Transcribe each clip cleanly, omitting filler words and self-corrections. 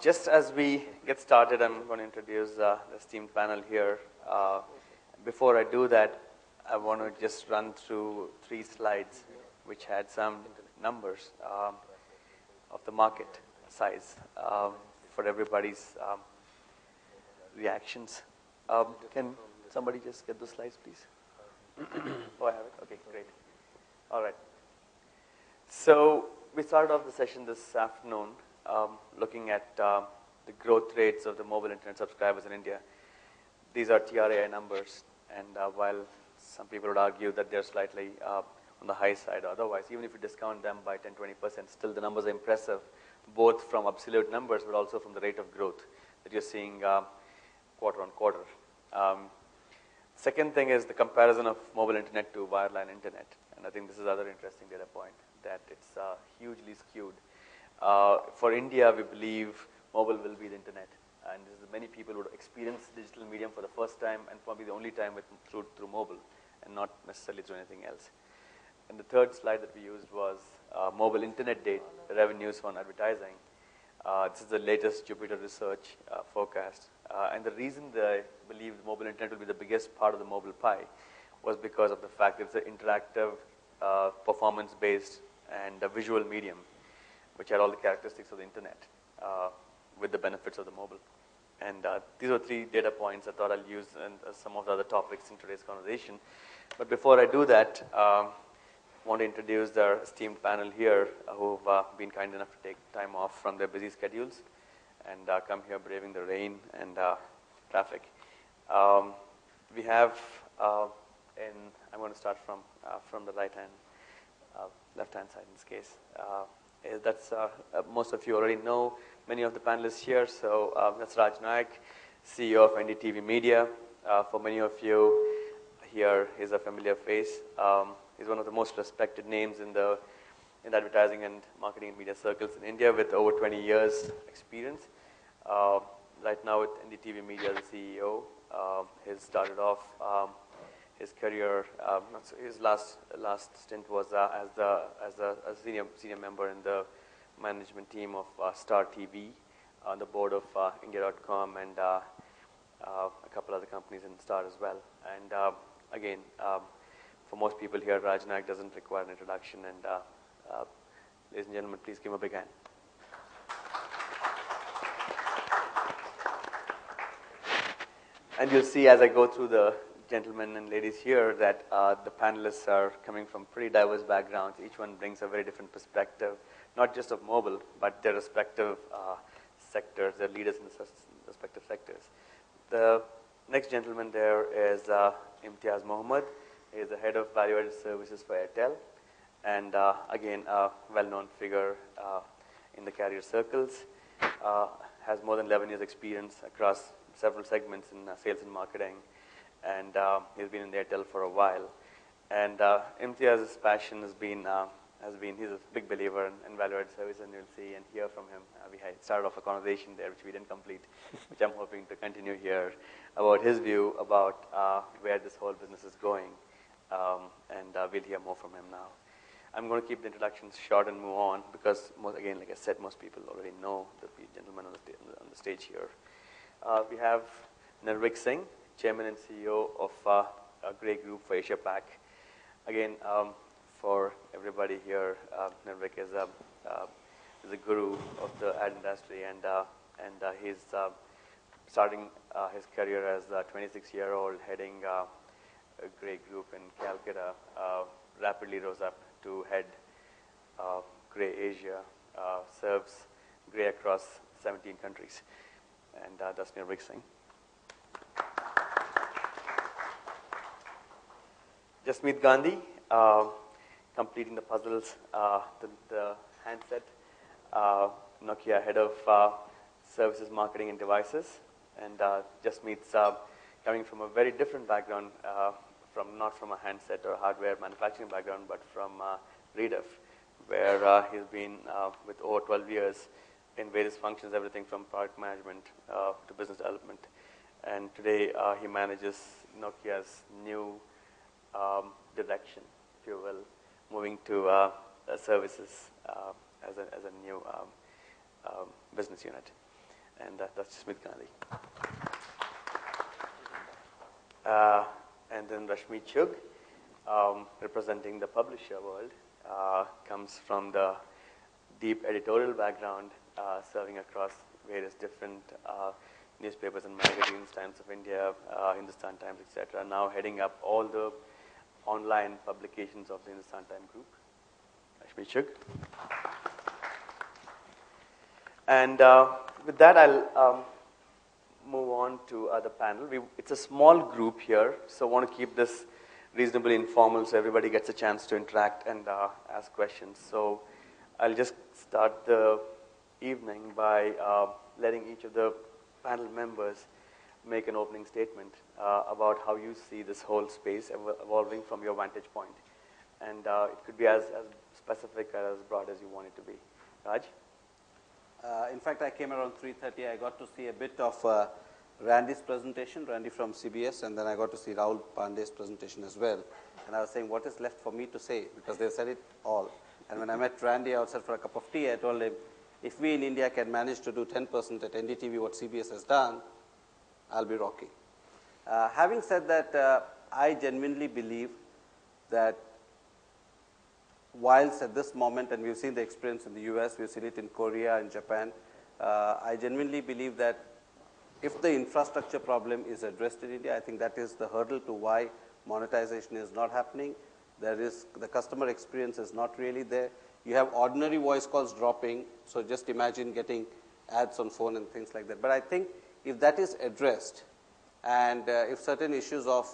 Just as we get started, I'm going to introduce the esteemed panel here. Before I do that, I want to just run through 3 slides which had some numbers of the market size for everybody's reactions. Can somebody just get the slides, please? Oh, I have it? Okay, great. All right. So we started off the session this afternoon looking at the growth rates of the mobile internet subscribers in India. These are TRAI numbers, and while some people would argue that they're slightly on the high side, otherwise, even if you discount them by 10-20%, still the numbers are impressive, both from absolute numbers but also from the rate of growth that you're seeing quarter on quarter. Second thing is the comparison of mobile internet to wireline internet, and I think this is another interesting data point, that it's hugely skewed. For India, we believe mobile will be the internet, and many people would experience digital medium for the first time and probably the only time through mobile and not necessarily through anything else. And the third slide that we used was mobile internet revenues on advertising. This is the latest Jupiter Research forecast. And the reason that I believe the mobile internet will be the biggest part of the mobile pie was because of the fact that it's an interactive, performance-based, and a visual medium, which had all the characteristics of the internet with the benefits of the mobile. And these are 3 data points I thought I'll use in some of the other topics in today's conversation. But before I do that, I want to introduce our esteemed panel here who've been kind enough to take time off from their busy schedules and come here braving the rain and traffic. We have, I'm going to start from the left-hand side in this case. That's most of you already know many of the panelists here. So that's Raj Naik, CEO of NDTV Media. For many of you here, he's a familiar face. He's one of the most respected names in advertising and marketing and media circles in India, with over 20 years experience. Right now with NDTV Media as the CEO, he started off his career. His last stint was as a senior member in the management team of Star TV, on the board of India.com, and a couple other companies in Star as well. And again, for most people here, Raj Naik doesn't require an introduction. And ladies and gentlemen, please give him a big hand. And you'll see as I go through the gentlemen and ladies here that the panelists are coming from pretty diverse backgrounds. Each one brings a very different perspective, not just of mobile, but their respective sectors, their leaders in the respective sectors. The next gentleman there is Imtiaz Mohammed. He is the head of value-added services for Airtel, and again, a well-known figure in the carrier circles. Has more than 11 years experience across several segments in sales and marketing, and he's been in the Airtel for a while. And Imtiaz's passion has been, he's a big believer in value-added service, and you'll see and hear from him. We had started off a conversation there, which we didn't complete, which I'm hoping to continue here, about his view about where this whole business is going. And we'll hear more from him now. I'm going to keep the introductions short and move on because, again, like I said, most people already know the gentleman on the stage here. We have Nirvik Singh, Chairman and CEO of a great group for Asia Pac. Again, for everybody here, Nirvik is a guru of the ad industry, and he's starting his career as a 26-year-old heading a great group in Calcutta, rapidly rose up to head Grey Asia, serves Grey across 17 countries. And that's Nirvik Singh. Jasmeet Gandhi, completing the puzzles, the handset, Nokia head of services, marketing, and devices. And Jasmeet's coming from a very different background, not from a handset or hardware manufacturing background, but from Rediff, where he's been with over 12 years in various functions, everything from product management to business development. And today he manages Nokia's new direction, if you will, moving to services as a new business unit. And that's Smith Gandhi. And then Rashmi Chugh, representing the publisher world, comes from the deep editorial background, serving across various different newspapers and magazines, Times of India, Hindustan Times, etc. Now heading up all the online publications of the Hindustan Times group. Rashmi Chugh. And with that, I'll move on to the panel. It's a small group here, so I want to keep this reasonably informal so everybody gets a chance to interact and ask questions. So I'll just start the evening by letting each of the panel members make an opening statement about how you see this whole space evolving from your vantage point. And it could be as specific or as broad as you want it to be. Raj? In fact, I came around 3:30. I got to see a bit of Randy's presentation, Randy from CBS, and then I got to see Rahul Pandey's presentation as well. And I was saying, what is left for me to say? Because they said it all. And when I met Randy outside for a cup of tea, I told him, if we in India can manage to do 10% at NDTV what CBS has done, I'll be rocky. Having said that, I genuinely believe that whilst at this moment, and we've seen the experience in the US, we've seen it in Korea and Japan, I genuinely believe that if the infrastructure problem is addressed in India, I think that is the hurdle to why monetization is not happening. The customer experience is not really there. You have ordinary voice calls dropping, so just imagine getting ads on phone and things like that. But I think if that is addressed, and if certain issues of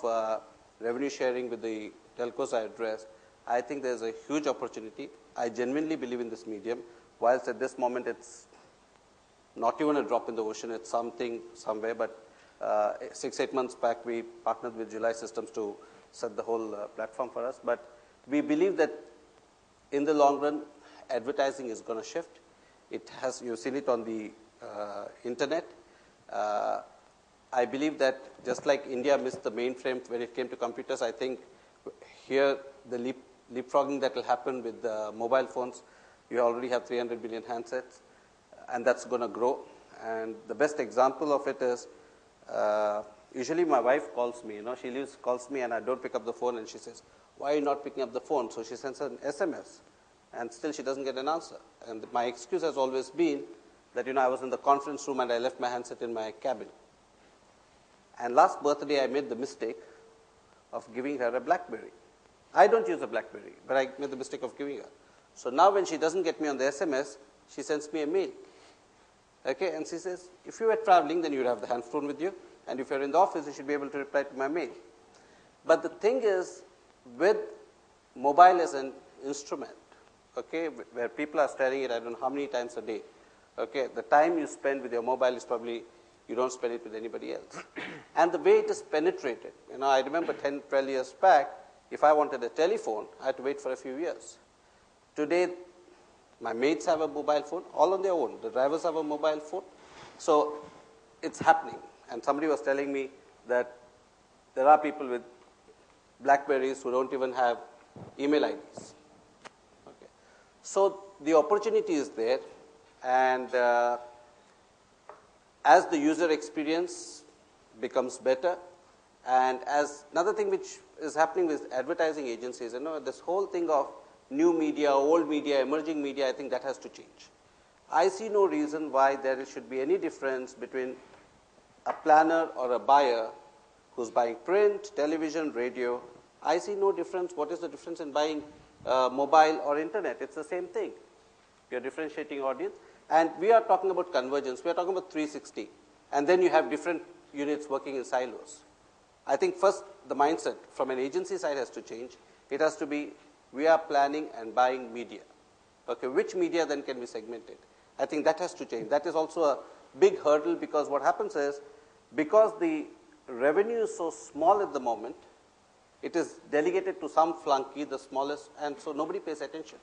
revenue sharing with the telcos are addressed, I think there's a huge opportunity. I genuinely believe in this medium, whilst at this moment it's not even a drop in the ocean, it's something somewhere, but 6-8 months back we partnered with July Systems to set the whole platform for us. But we believe that in the long run, advertising is going to shift. It has, you've seen it on the internet. I believe that just like India missed the mainframe when it came to computers, I think here the leapfrogging that will happen with mobile phones. You already have 300 billion handsets, and that's going to grow. And the best example of it is, usually my wife calls me, she calls me and I don't pick up the phone, and she says, why are you not picking up the phone? So she sends an SMS, and still she doesn't get an answer. And my excuse has always been that, I was in the conference room and I left my handset in my cabin. And last birthday I made the mistake of giving her a BlackBerry. I don't use a BlackBerry, but I made the mistake of giving her. So now when she doesn't get me on the SMS, she sends me a mail. Okay, and she says, if you were traveling, then you'd have the hand phone with you, and if you're in the office, you should be able to reply to my mail. But the thing is, with mobile as an instrument, okay, where people are staring at, I don't know how many times a day, okay, the time you spend with your mobile is probably, you don't spend it with anybody else. And the way it is penetrated, I remember 10, 12 years back, if I wanted a telephone, I had to wait for a few years. Today, my mates have a mobile phone, all on their own. The drivers have a mobile phone. So it's happening. And somebody was telling me that there are people with BlackBerries who don't even have email IDs. Okay. So the opportunity is there, and as the user experience becomes better, and as another thing which is happening with advertising agencies, this whole thing of new media, old media, emerging media, I think that has to change. I see no reason why there should be any difference between a planner or a buyer who's buying print, television, radio. I see no difference. What is the difference in buying mobile or internet? It's the same thing. You're differentiating audience. And we are talking about convergence. We are talking about 360. And then you have different units working in silos. I think first the mindset from an agency side has to change. It has to be, we are planning and buying media. Okay, which media then can be segmented? I think that has to change. That is also a big hurdle, because what happens is, because the revenue is so small at the moment, it is delegated to some flunky, the smallest, and so nobody pays attention.